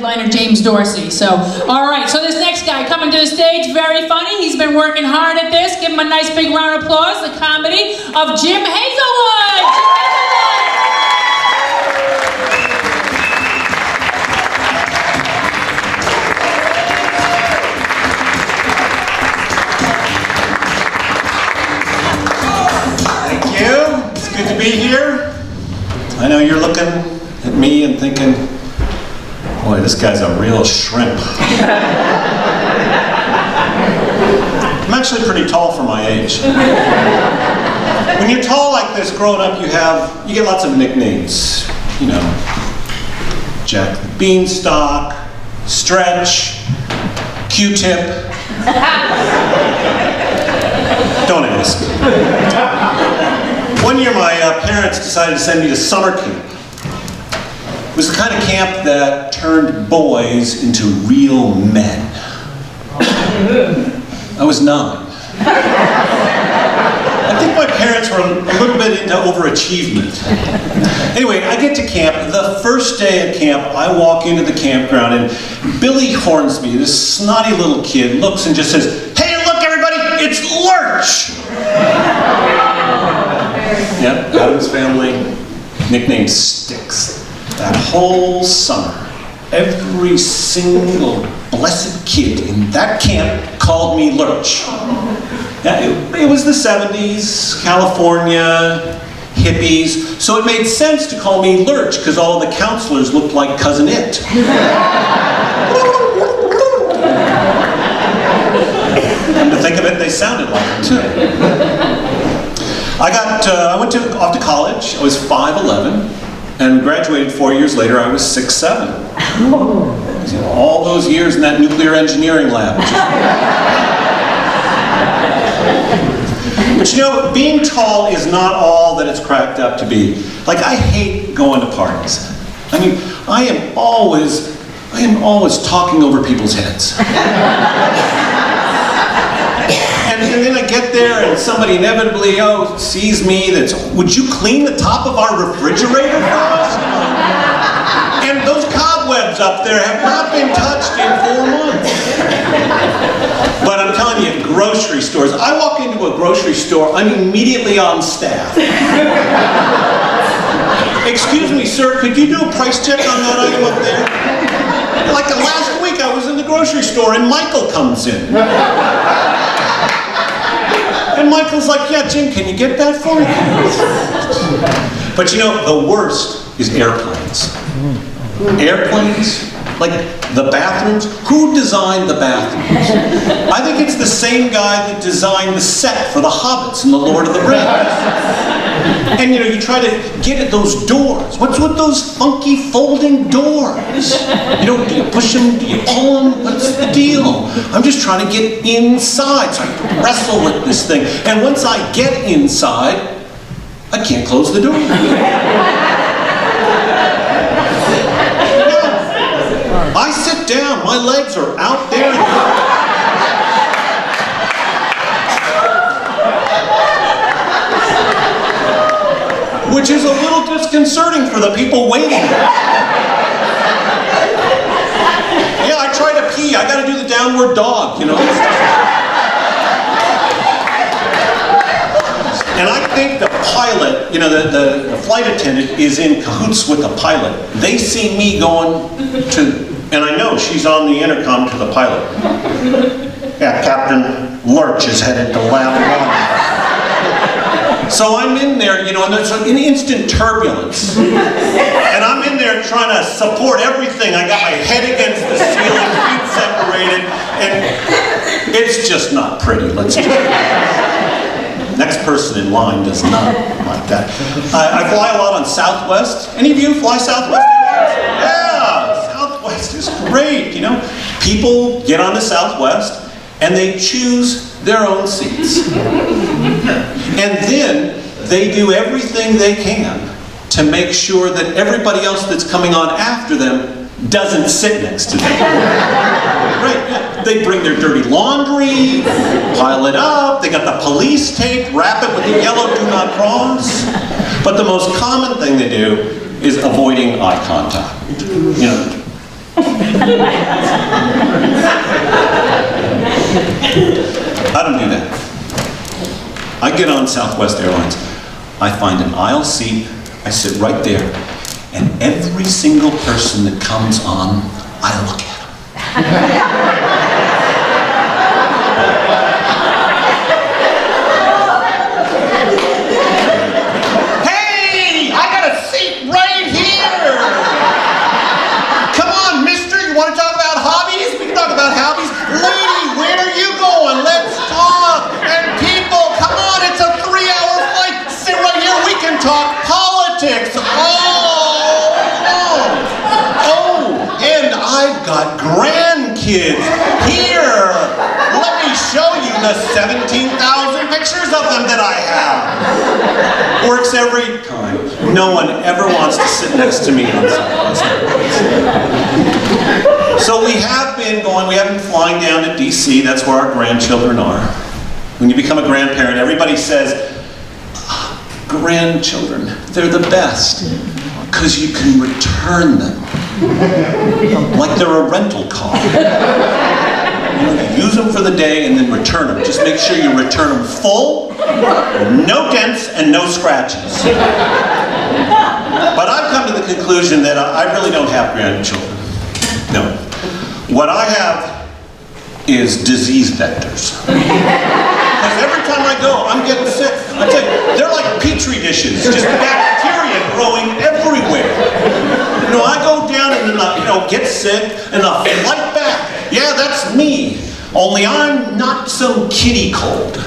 headliner James Dorsey. So, all right, so this next guy coming to the stage, very funny. He's been working hard at this. Give him a nice big round of applause. The comedy of Jim Hazelwood. Thank you. It's good to be here. I know you're looking at me and thinking, boy, this guy's a real shrimp. I'm actually pretty tall for my age. When you're tall like this, growing up, you get lots of nicknames. You know, Jack the Beanstalk, Stretch, Q-Tip. Don't ask. One year my parents decided to send me to summer camp. It was the kind of camp that turned boys into real men. I was 9. I think my parents were a little bit into overachievement. Anyway, I get to camp. The first day at camp, I walk into the campground and Billy Hornsby, this snotty little kid, looks and just says, "Hey, look everybody, it's Lurch!" Yep, Adam's family, nickname sticks. That whole summer, every single blessed kid in that camp called me Lurch. Yeah, it was the 70s, California, hippies, so it made sense to call me Lurch because all the counselors looked like Cousin It. Come to think of it, they sounded like it too. I went off to college. I was 5'11", and graduated 4 years later. I was 6'7". All those years in that nuclear engineering lab. But you know, being tall is not all that it's cracked up to be. Like, I hate going to parties. I mean, I am always talking over people's heads. And then I get there and somebody inevitably sees me would you clean the top of our refrigerator for us? And those cobwebs up there have not been touched in 4 months. But I'm telling you, grocery stores, I walk into a grocery store, I'm immediately on staff. Excuse me, sir, could you do a price check on that item up there? Like last week I was in the grocery store and Michael comes in. And Michael's like, "Yeah, Jim, can you get that for me?" But you know, the worst is airplanes. Airplanes, like the bathrooms. Who designed the bathrooms? I think it's the same guy that designed the set for the Hobbits and the Lord of the Rings. And you know, you try to get at those doors. What's with those funky folding doors? You know, do you push them? Do you pull them? What's the deal? I'm just trying to get inside, so I have to wrestle with this thing. And once I get inside, I can't close the door. I sit down, my legs are out there. Which is a little disconcerting for the people waiting. Yeah, I try to pee, I gotta do the downward dog, you know. And I think the pilot, you know, the flight attendant is in cahoots with the pilot. They see me going to, and I know she's on the intercom to the pilot. "Yeah, Captain Lurch is headed to Lab 1. So I'm in there, you know, and there's an instant turbulence. And I'm in there trying to support everything. I got my head against the ceiling, feet separated, and it's just not pretty. Let's just... Next person in line does not like that. I fly a lot on Southwest. Any of you fly Southwest? Yeah, Southwest is great, you know. People get on the Southwest and they choose their own seats. And then they do everything they can to make sure that everybody else that's coming on after them doesn't sit next to them. Right, yeah. They bring their dirty laundry, pile it up, they got the police tape, wrap it with the yellow "do not cross." But the most common thing they do is avoiding eye contact. You know, I don't do that. I get on Southwest Airlines. I find an aisle seat. I sit right there. And every single person that comes on, I look at them. Hey, I got a seat right here. Come on, mister, you want to talk about hobbies? We can talk about hobbies. Lady, where are you going? Let's talk. And people, come on, it's a 3-hour flight. Sit right here, we can talk politics. And I've got grandkids here. Let me show you the 17,000 pictures of them that I have. Works every time. No one ever wants to sit next to me on Southwest Airlines. So we have been flying down to DC. That's where our grandchildren are. When you become a grandparent, everybody says, grandchildren, they're the best, because you can return them. Like they're a rental car. You use them for the day and then return them. Just make sure you return them full, no dents and no scratches. But I've come to the conclusion that I really don't have grandchildren. No. What I have is disease vectors. Because every time I go, I'm getting sick. I tell you, they're like petri dishes, just bacteria growing everywhere. You know, I go down and get sick, and I flight back. Yeah, that's me. Only I'm not some kiddie cold.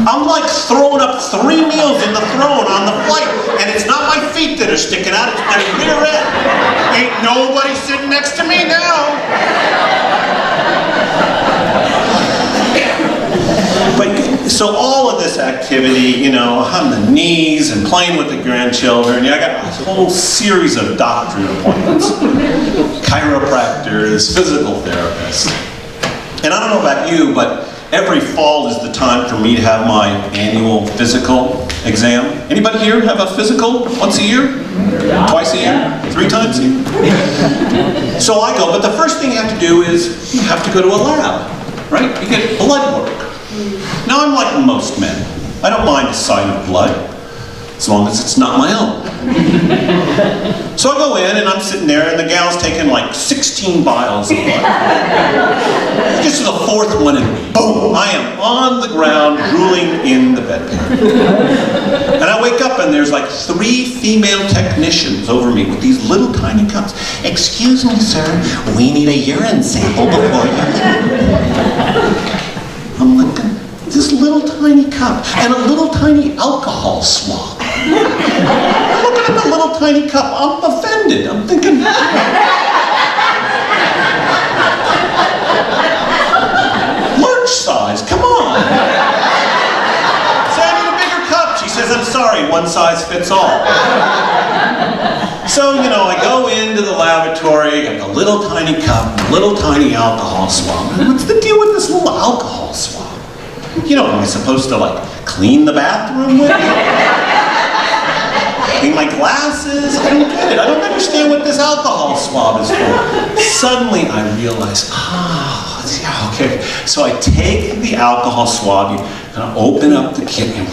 I'm like throwing up 3 meals in the throne on the flight, and it's not my feet that are sticking out, it's my rear end. Ain't nobody sitting next to me now. But so all of this activity, on the knees and playing with the grandchildren, I got a whole series of doctorate appointments. Chiropractors, physical therapists. And I don't know about you, but every fall is the time for me to have my annual physical exam. Anybody here have a physical once a year? Twice a year? 3 times a year? So I go, but the first thing you have to do is you have to go to a lab, right? You get blood work. Now I'm like most men. I don't mind a sign of blood, as long as it's not my own. So I go in and I'm sitting there and the gal's taking like 16 vials of blood. It gets to the 4th one and boom, I am on the ground drooling in the bedpan. And I wake up and there's like 3 female technicians over me with these little tiny cups. Excuse me, sir, we need a urine sample before you leave. I'm looking, this little tiny cup and a little tiny alcohol swab. I'm looking at the little tiny cup, I'm offended. I'm thinking, large size, come on. Say, I need a bigger cup. She says, I'm sorry, one size fits all. So, I go into the laboratory, got the little tiny cup, little tiny alcohol swab. What's the deal with this little alcohol swab? Am I supposed to, clean the bathroom with it? Clean my glasses? I don't get it. I don't understand what this alcohol swab is for. Suddenly, I realize, okay. So I take the alcohol swab, you kind of open up the kit and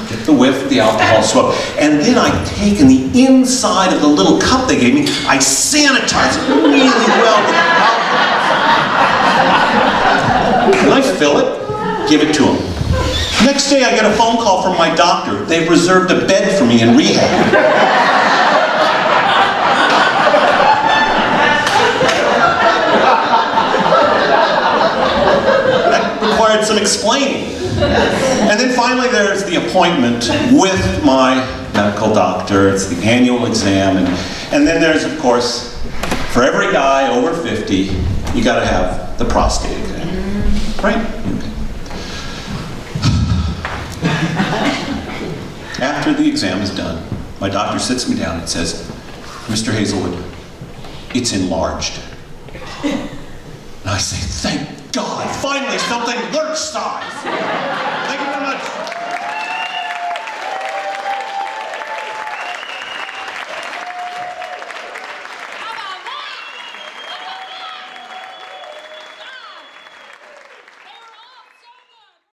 get the whiff of the alcohol swab. And then I take in the inside of the little cup they gave me, I sanitize it really well with alcohol. And I fill it, give it to them. Next day I get a phone call from my doctor. They've reserved a bed for me in rehab. That required some explaining. And then finally there's the appointment with my medical doctor. It's the annual exam. And then there's, of course, for every guy over 50, you gotta have the prostate exam. Right? Okay. After the exam is done, my doctor sits me down and says, Mr. Hazelwood, it's enlarged. And I say, thank God, finally something large size.